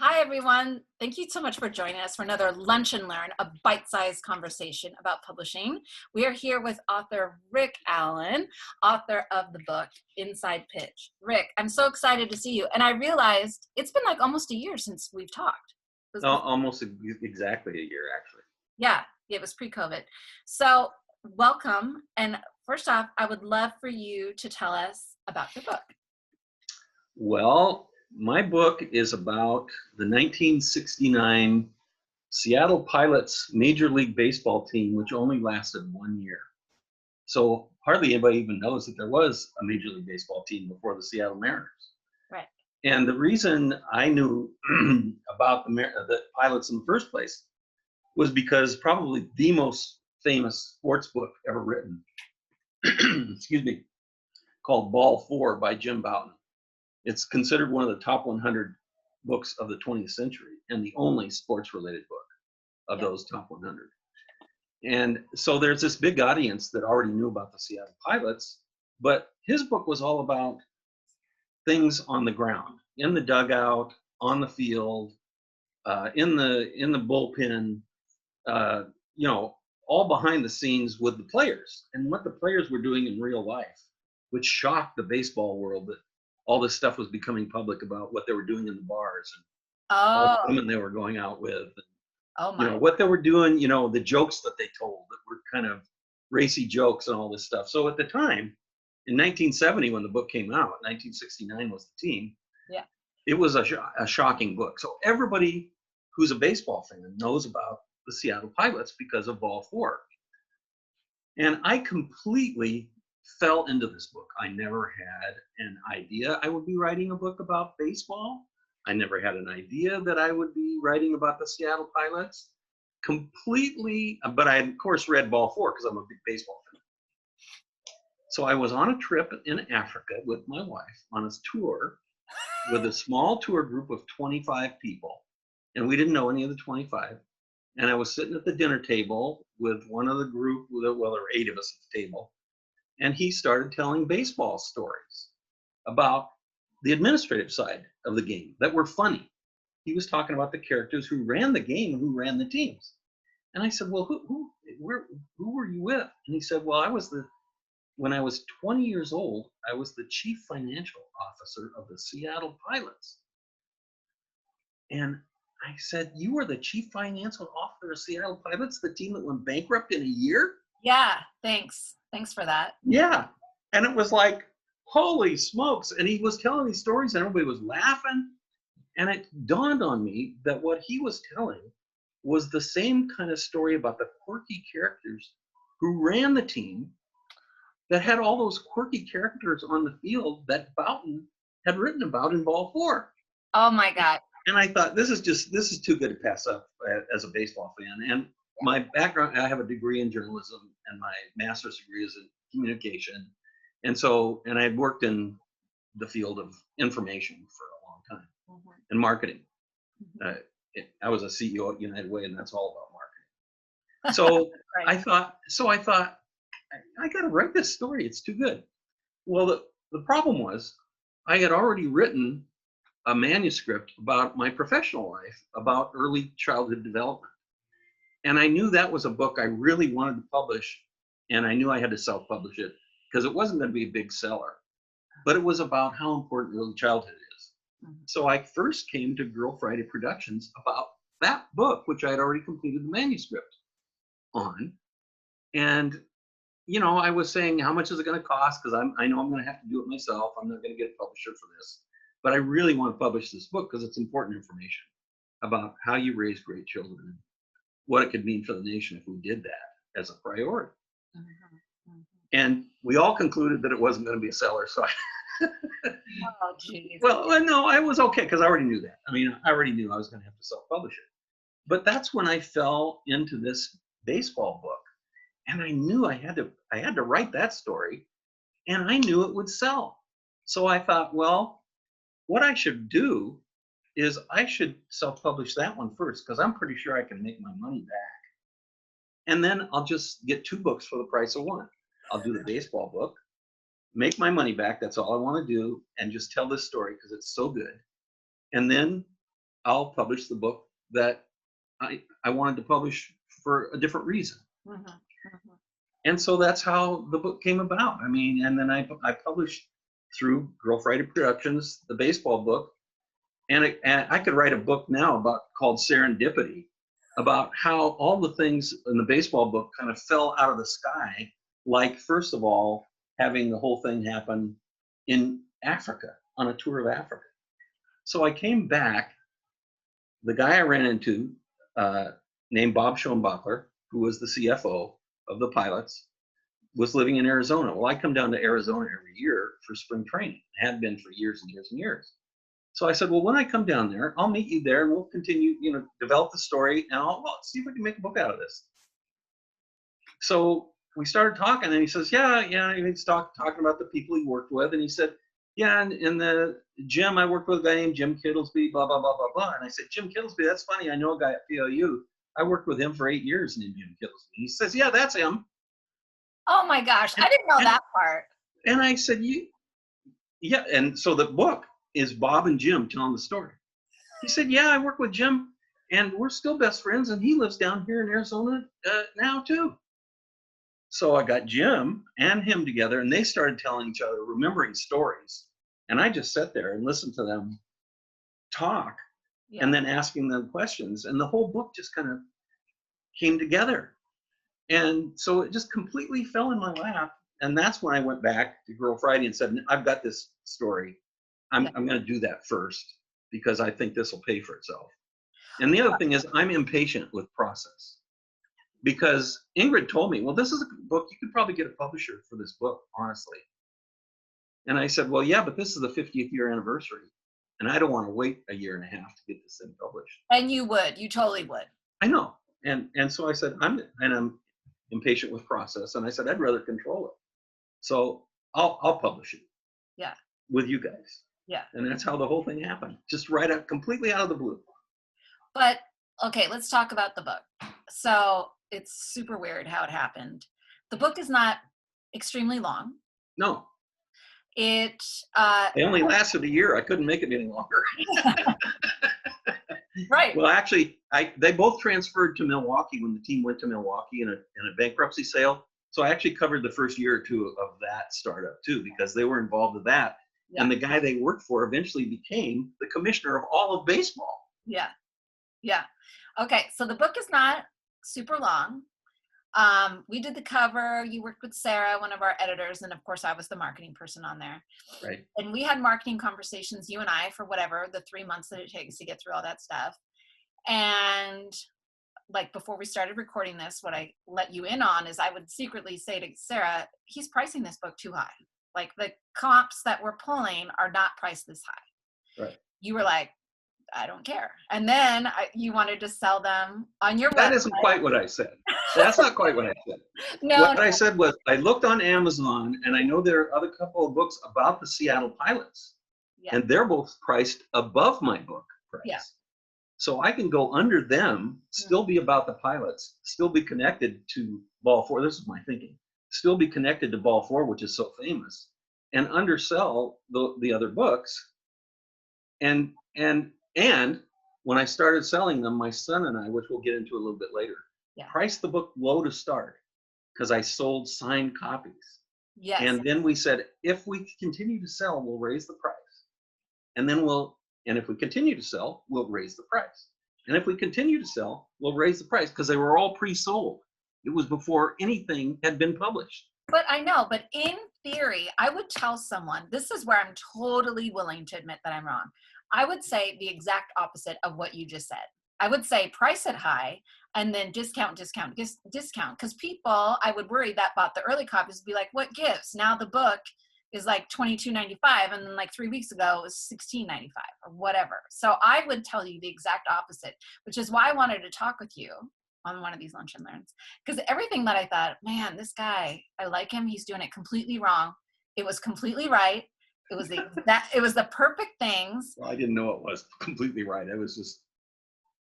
Hi, everyone. Thank you so much for joining us for another Lunch and Learn, a bite-sized conversation about publishing. We are here with author Rick Allen, author of the book Inside Pitch. Rick, I'm so excited to see you. And I realized it's been like almost a year since we've talked. Almost exactly a year, actually. Yeah, it was pre-COVID. So welcome. And first off, I would love for you to tell us about your book. Well, my book is about the 1969 Seattle Pilots Major League Baseball team, which only lasted 1 year. So hardly anybody even knows that there was a Major League Baseball team before the Seattle Mariners. Right. And the reason I knew about the Pilots in the first place was because probably the most famous sports book ever written, excuse me, called Ball 4 by Jim Bouton. It's considered one of the top 100 books of the 20th century and the only sports-related book of those top 100. And so there's this big audience that already knew about the Seattle Pilots, but his book was all about things on the ground, in the dugout, on the field, in the bullpen, all behind the scenes with the players and what the players were doing in real life, which shocked the baseball world that all this stuff was becoming public about what they were doing in the bars and all the women they were going out with. And, what they were doing, the jokes that they told that were kind of racy jokes and all this stuff. So at the time, in 1970, when the book came out, 1969 was the team. Yeah. It was a shocking book. So everybody who's a baseball fan knows about the Seattle Pilots because of Ball 4. And I completely fell into this book. I never had an idea I would be writing a book about baseball. I never had an idea that I would be writing about the Seattle Pilots. Completely, but I, of course, read Ball 4 because I'm a big baseball fan. So I was on a trip in Africa with my wife on a tour with a small tour group of 25 people. And we didn't know any of the 25. And I was sitting at the dinner table with one of the group, well, there were 8 of us at the table. And he started telling baseball stories about the administrative side of the game that were funny. He was talking about the characters who ran the game and who ran the teams. And I said, well, who were you with? And he said, well, when I was 20 years old, I was the chief financial officer of the Seattle Pilots. And I said, you were the chief financial officer of Seattle Pilots, the team that went bankrupt in a year? Yeah, thanks. Thanks for that. Yeah. And it was like, holy smokes. And he was telling these stories and everybody was laughing. And it dawned on me that what he was telling was the same kind of story about the quirky characters who ran the team that had all those quirky characters on the field that Bouton had written about in Ball 4. Oh my God. And I thought, this is too good to pass up as a baseball fan. And my background, I have a degree in journalism and my master's degree is in communication. And I had worked in the field of information for a long time and marketing. I was a CEO at United Way and that's all about marketing. So Right. I thought, I got to write this story. It's too good. Well, the problem was I had already written a manuscript about my professional life, about early childhood development. And I knew that was a book I really wanted to publish, and I knew I had to self-publish it because it wasn't going to be a big seller, but it was about how important early childhood is. So I first came to Girl Friday Productions about that book, which I had already completed the manuscript on. And, I was saying, how much is it going to cost? Because I know I'm going to have to do it myself. I'm not going to get a publisher for this. But I really want to publish this book because it's important information about how you raise great children and what it could mean for the nation if we did that as a priority. And we all concluded that it wasn't going to be a seller. So Oh, geez. Well, no, I was okay because I already knew that. I mean, I already knew I was going to have to self-publish it. But that's when I fell into this baseball book. And I knew I had to write that story, and I knew it would sell. So I thought, well, what I should do is I should self-publish that one first because I'm pretty sure I can make my money back. And then I'll just get 2 books for the price of 1. I'll do the baseball book, make my money back. That's all I want to do, and just tell this story because it's so good. And then I'll publish the book that I wanted to publish for a different reason. Mhm, mhm. And so that's how the book came about. I mean, and then I published through Girl Friday Productions, the baseball book, and I could write a book now about called Serendipity, about how all the things in the baseball book kind of fell out of the sky. Like, first of all, having the whole thing happen in Africa, on a tour of Africa. So I came back. The guy I ran into, uh, named Bob Schoenbachler, who was the CFO of the Pilots, was living in Arizona. Well, I come down to Arizona every year for spring training. I had been for years and years and years. So I said, well, when I come down there, I'll meet you there and we'll continue, develop the story, and I'll see if we can make a book out of this. So we started talking, and he says, yeah. And he's talking about the people he worked with. And he said, yeah, and in the gym, I worked with a guy named Jim Kittlesby, blah, blah, blah, blah, blah. And I said, Jim Kittlesby, that's funny. I know a guy at PLU. I worked with him for 8 years named Jim Kittlesby. He says, yeah, that's him. Oh my gosh, And, I didn't know and, that part. and I said, yeah. And so the book is Bob and Jim telling the story. He said, yeah, I work with Jim, and we're still best friends, and he lives down here in Arizona now too. So I got Jim and him together, and they started telling each other, remembering stories. And I just sat there and listened to them talk, Yeah. and then asking them questions. And the whole book just kind of came together. And so it just completely fell in my lap. And that's when I went back to Girl Friday and said, I've got this story. I'm going to do that first because I think this will pay for itself. And the other thing is, I'm impatient with process. Because Ingrid told me, well, this is a book, you could probably get a publisher for this book, honestly. And I said, well, yeah, but this is the 50th year anniversary. And I don't want to wait a year and a half to get this thing published. And you totally would. I know. And so I said, I'm impatient with process. And I said, I'd rather control it. So I'll publish it. Yeah. With you guys. Yeah. And that's how the whole thing happened. Just right out, completely out of the blue. But okay, let's talk about the book. So it's super weird how it happened. The book is not extremely long. No. It only lasted a year. I couldn't make it any longer. Right. Well, actually, they both transferred to Milwaukee when the team went to Milwaukee in a bankruptcy sale. So I actually covered the first year or two of that startup too, because they were involved with that. Yeah. And the guy they worked for eventually became the commissioner of all of baseball. Yeah. Yeah. Okay. So the book is not super long. We did the cover. You worked with Sarah, one of our editors. And of course, I was the marketing person on there. Right. And we had marketing conversations, you and I, for whatever, the 3 months that it takes to get through all that stuff. And like before we started recording this, what I let you in on is I would secretly say to Sarah, he's pricing this book too high. Like the comps that we're pulling are not priced this high. Right. You were like, I don't care. And then you wanted to sell them on your website. That isn't quite what I said. That's not quite what I said. No. What I said was I looked on Amazon, and I know there are other couple of books about the Seattle Pilots. Yeah. And they're both priced above my book price. Yeah. So I can go under them, still be about the Pilots, still be connected to Ball 4. This is my thinking. Still be connected to Ball 4, which is so famous, and undersell the other books. And when I started selling them, my son and I, which we'll get into a little bit later, priced the book low to start because I sold signed copies. Yes. And then we said, if we continue to sell, we'll raise the price. And if we continue to sell, we'll raise the price. And if we continue to sell, we'll raise the price because they were all pre-sold. It was before anything had been published. But I know, but in theory, I would tell someone, this is where I'm totally willing to admit that I'm wrong. I would say the exact opposite of what you just said. I would say price it high and then discount. Because people, I would worry that bought the early copies would be like, what gives? Now the book is like $22.95 and then like 3 weeks ago it was $16.95 or whatever. So I would tell you the exact opposite, which is why I wanted to talk with you on one of these lunch and learns. Because everything that I thought, man, this guy, I like him. He's doing it completely wrong. It was completely right. It was the perfect things. Well, I didn't know it was completely right. I was just.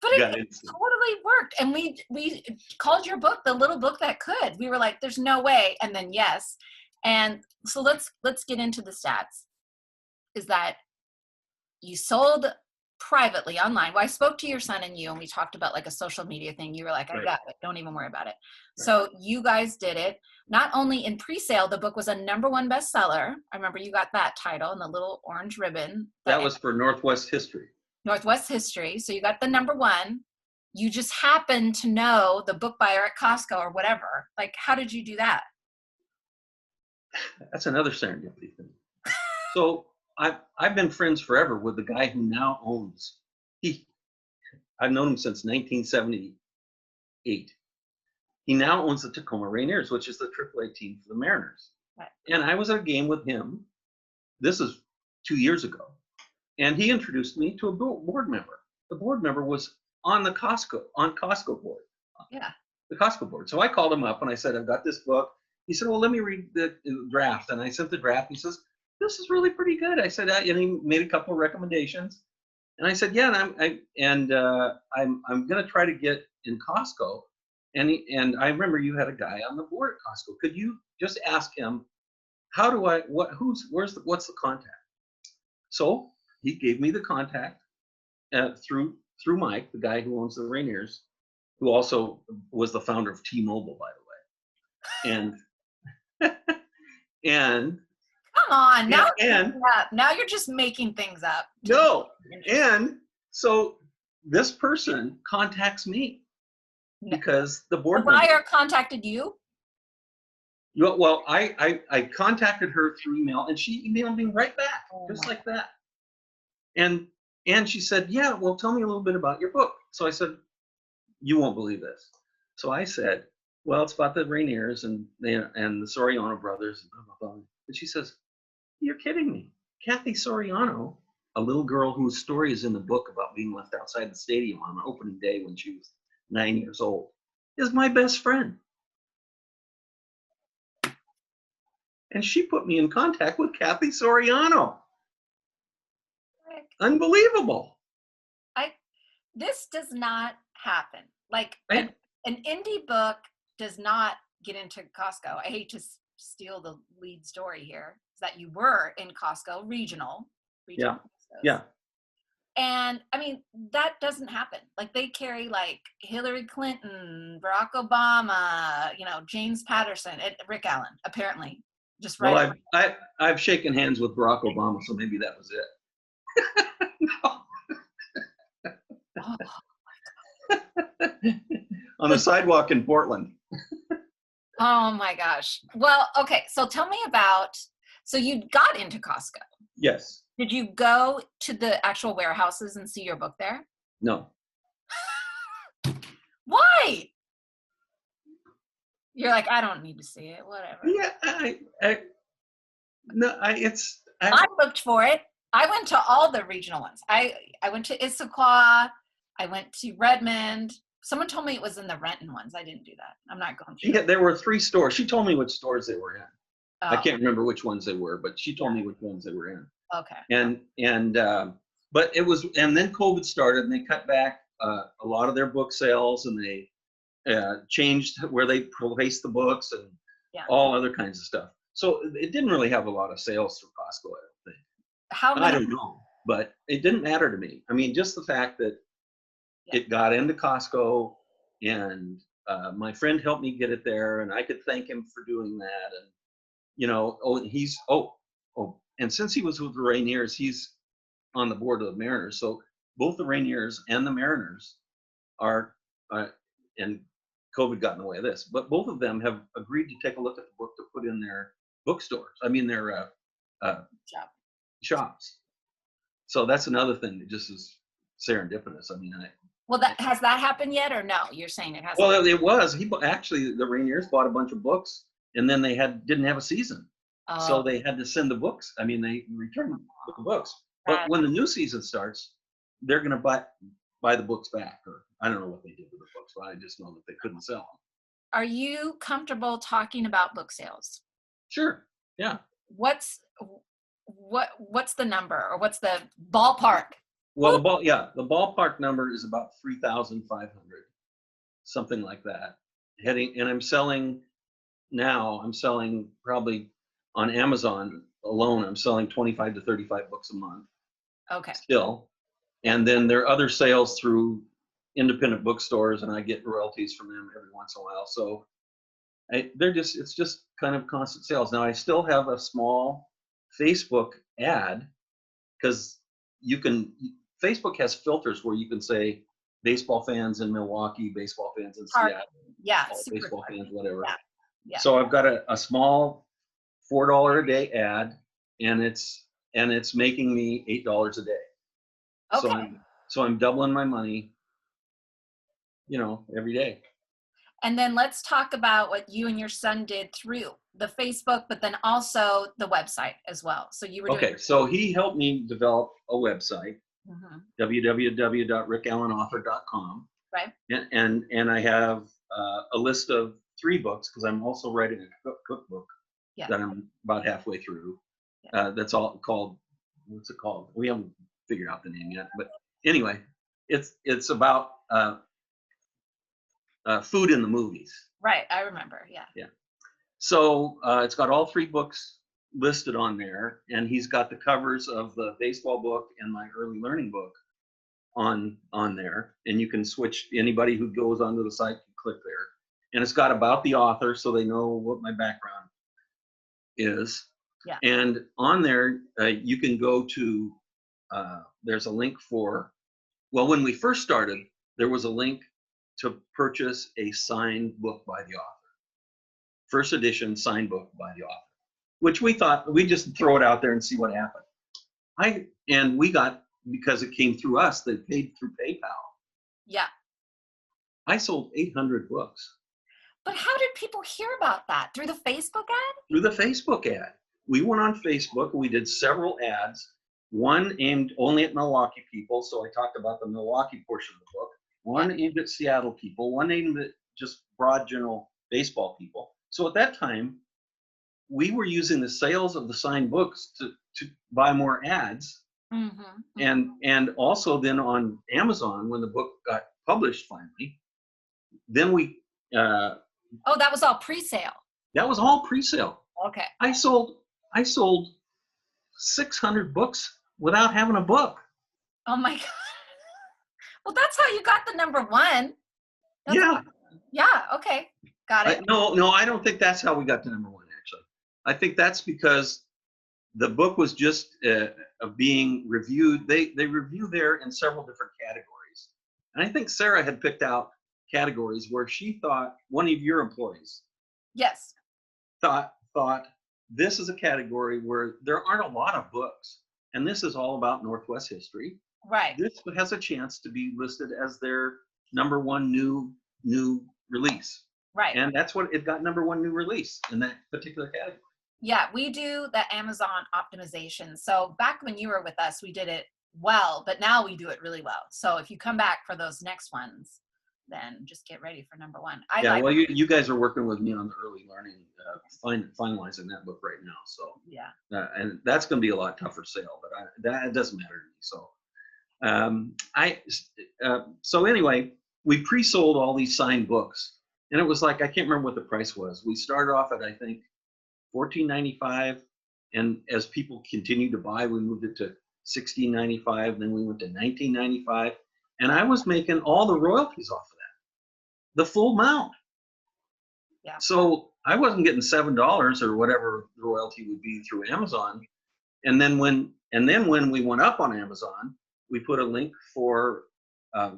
But it totally worked. And we called your book the little book that could. We were like, there's no way. And then yes. And so let's get into the stats. Is that you sold privately online. Well, I spoke to your son and you, and we talked about like a social media thing. You were like, I Right. got it. Don't even worry about it. Right. So you guys did it. Not only in pre-sale, the book was a #1 bestseller. I remember you got that title and the little orange ribbon. That was for Northwest history. Northwest history. So you got the #1. You just happened to know the book buyer at Costco or whatever. Like, how did you do that? That's another serendipity thing. So I've been friends forever with the guy who now owns. I've known him since 1978. He now owns the Tacoma Rainiers, which is the AAA team for the Mariners. Right. And I was at a game with him. This is 2 years ago, and he introduced me to a board member. The board member was on Costco board. Yeah. The Costco board. So I called him up and I said, I've got this book. He said, well, let me read the draft. And I sent the draft. He says, this is really pretty good. I said, and he made a couple of recommendations. And I said, yeah, and I'm going to try to get in Costco. And I remember you had a guy on the board at Costco. Could you just ask him, what's the contact? So he gave me the contact through Mike, the guy who owns the Rainiers, who also was the founder of T-Mobile, by the way. And and Come on, now and now you're just making things up. no, and so this person contacts me because the board The buyer contacted you? well, I contacted her through email, and she emailed me right back, just like that. And she said, yeah, well, tell me a little bit about your book. So I said, you won't believe this. So I said, well, it's about the Rainiers and the Soriano brothers and blah, blah, blah. And she says, you're kidding me. Kathy Soriano, a little girl whose story is in the book about being left outside the stadium on opening day when she was 9 years old, is my best friend. And she put me in contact with Kathy Soriano. Unbelievable. This does not happen. Like an indie book does not get into Costco. I hate to steal the lead story here, is that you were in Costco regional. Yeah. Costco's. Yeah. And I mean, that doesn't happen. Like they carry like Hillary Clinton, Barack Obama, James Patterson, and Rick Allen, apparently. Just right. Well, I've shaken hands with Barack Obama, so maybe that was it. On the sidewalk in Portland. Oh my gosh. Well, okay. So tell me so you got into Costco. Yes. Did you go to the actual warehouses and see your book there? No. Why? You're like, I don't need to see it. Whatever. Yeah, I looked for it. I went to all the regional ones. I went to Issaquah. I went to Redmond. Someone told me it was in the Renton ones. I didn't do that. I'm not going to. Yeah, there were 3 stores. She told me which stores they were in. Oh. I can't remember which ones they were, but she told me which ones they were in. Okay. But it was, and then COVID started, and they cut back a lot of their book sales, and they changed where they placed the books and all other kinds of stuff. So it didn't really have a lot of sales through Costco, I don't think. I don't know, but it didn't matter to me. I mean, just the fact that it got into Costco, and my friend helped me get it there, and I could thank him for doing that. And and since he was with the Rainiers, he's on the board of the Mariners. So both the Rainiers and the Mariners are, and COVID got in the way of this, but both of them have agreed to take a look at the book to put in their bookstores. I mean, their shops. So that's another thing that just is serendipitous. I mean, well, has that happened yet, or no? You're saying it hasn't? Well, it was. Actually, the Rainiers bought a bunch of books, and then they didn't have a season. So they had to send the books. I mean, they returned the books. But when the new season starts, they're going to buy the books back. Or I don't know what they did with the books, but I just know that they couldn't sell them. Are you comfortable talking about book sales? Sure. Yeah. What's the number, or what's the ballpark? Well, the ballpark number is about 3,500, something like that. And I'm selling probably on Amazon alone. I'm selling 25 to 35 books a month. Okay. Still, Yeah. And then there are other sales through independent bookstores, and I get royalties from them every once in a while. So it's just kind of constant sales. Now I still have a small Facebook ad because Facebook has filters where you can say baseball fans in Milwaukee, baseball fans in Target. Seattle, Yeah. all Super baseball fans, targeted. whatever. Yeah. Yeah. So I've got a small $4 a day ad, and it's making me $8 a day. So Okay. I'm doubling my money, every day. And then let's talk about what you and your son did through the Facebook, but then also the website as well. So you were doing. Okay, so he helped me develop a website, Mhm. www.rickallenauthor.com, Right. and I have a list of 3 books because I'm also writing a cookbook Yeah. that I'm about halfway through. Yeah. That's all called. What's it called? We haven't figured out the name yet, but anyway, it's about food in the movies. Right. I remember. Yeah. Yeah. So it's got all 3 books listed on there, and he's got the covers of the baseball book and my early learning book on there, and you can switch. Anybody who goes onto the site can click there, and it's got about the author, so they know what my background is. Yeah. And on there, you can go to. There's a link for. Well, when we first started, there was a link to purchase a signed book by the author. First edition signed book by the author, which we thought we'd just throw it out there and see what happened. And we got, because it came through us, they paid through PayPal. Yeah. I sold 800 books But how did people hear about that? Through the Facebook ad? through the Facebook ad. We went on Facebook and we did several ads. One aimed only at Milwaukee people, so I talked about the Milwaukee portion of the book. One aimed at Seattle people. One aimed at just broad general baseball people. So at that time, we were using the sales of the signed books to buy more ads. Mm-hmm. And also then on Amazon, when the book got published finally, then we Oh, that was all pre-sale. that was all pre-sale. Okay. I sold 600 books without having a book. Oh my God. Well, that's how you got the number 1. That's Yeah. awesome. Yeah. Okay. Got it. No, I don't think that's how we got to number 1, actually. I think that's because the book was just being reviewed. They review there in several different categories. And I think Sarah had picked out categories where she thought one of your employees Yes. thought this is a category where there aren't a lot of books, and this is all about Northwest history. Right. This has a chance to be listed as their number 1 new release. Right. And that's what it got, number 1 new release in that particular category. Yeah, we do the Amazon optimization. So back when you were with us, we did it well, but now we do it really well. So if you come back for those next ones, then just get ready for number 1. Well, you guys are working with me on the early learning, finalizing that book right now. So yeah, and that's going to be a lot tougher sale, but that doesn't matter to me. So so anyway, we pre-sold all these signed books, and it was like, I can't remember what the price was. We started off at, I think, $14.95, and as people continued to buy, we moved it to $16.95, then we went to $19.95, and I was making all the royalties off of that, the full amount. Yeah. So I wasn't getting $7 or whatever the royalty would be through Amazon. And then when we went up on Amazon, we put a link for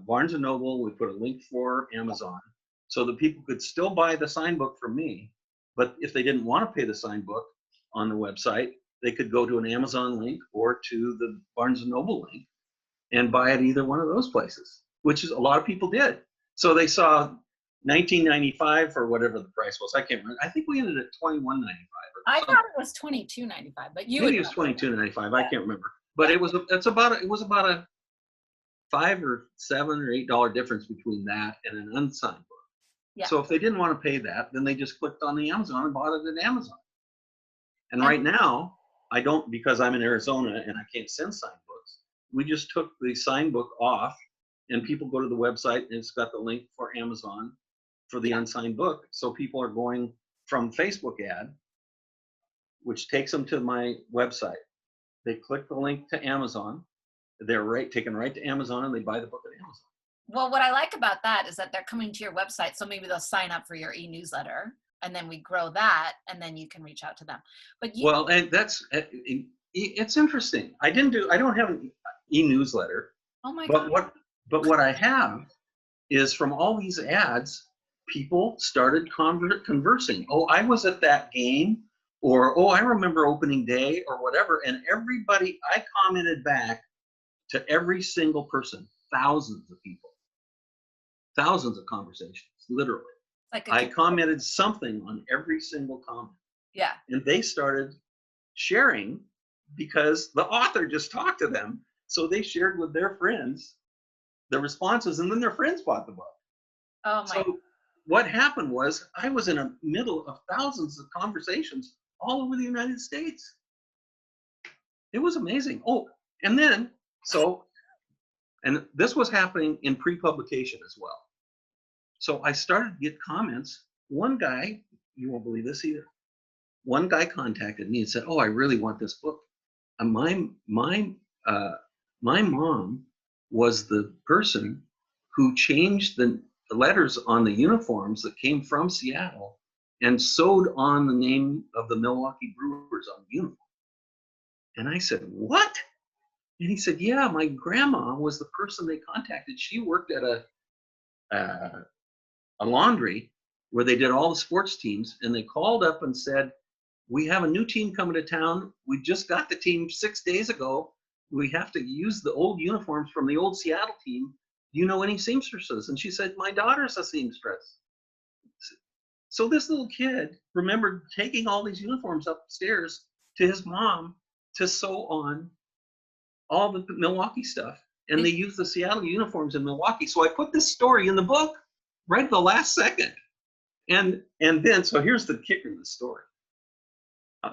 Barnes & Noble, we put a link for Amazon, so that people could still buy the signed book from me. But if they didn't want to pay the signed book on the website, they could go to an Amazon link or to the Barnes & Noble link and buy it either one of those places, which is a lot of people did. So they saw $19.95 or whatever the price was. I can't remember. I think we ended at $21.95. I thought it was $22.95, but maybe it was $22.95. I can't remember. But it was about a $5 or $7 or $8 difference between that and an unsigned book. Yeah. So if they didn't want to pay that, then they just clicked on the Amazon and bought it at Amazon. And right now, I don't, because I'm in Arizona and I can't send signed books. We just took the signed book off, and people go to the website and it's got the link for Amazon for the unsigned book. So people are going from Facebook ad, which takes them to my website. They click the link to Amazon. they're taken right to Amazon, and they buy the book at Amazon. Well, what I like about that is that they're coming to your website, so maybe they'll sign up for your e-newsletter, and then we grow that, and then you can reach out to them. But you, Well, and it's interesting. I don't have an e-newsletter, oh my God. but what I have is from all these ads, people started conversing. Oh, I was at that game, or oh, I remember opening day, or whatever. And everybody, I commented back to every single person, thousands of people, thousands of conversations, literally. Like I commented something on every single comment. Yeah. And they started sharing because the author just talked to them. So they shared with their friends the responses, and then their friends bought the book. Oh my. So what happened was I was in the middle of thousands of conversations all over the United States. It was amazing. Oh, and then, and this was happening in pre-publication as well. So I started to get comments. One guy, you won't believe this either, one guy contacted me and said, oh, I really want this book. And my mom was the person who changed the letters on the uniforms that came from Seattle and sewed on the name of the Milwaukee Brewers on the uniform. And I said, what? And he said, yeah, my grandma was the person they contacted. She worked at a laundry where they did all the sports teams, and they called up and said, we have a new team coming to town. We just got the team 6 days ago. We have to use the old uniforms from the old Seattle team. Do you know any seamstresses? And she said, my daughter's a seamstress. So this little kid remembered taking all these uniforms upstairs to his mom to sew on all the Milwaukee stuff. And they used the Seattle uniforms in Milwaukee. So I put this story in the book right at the last second. And then, so here's the kicker of the story.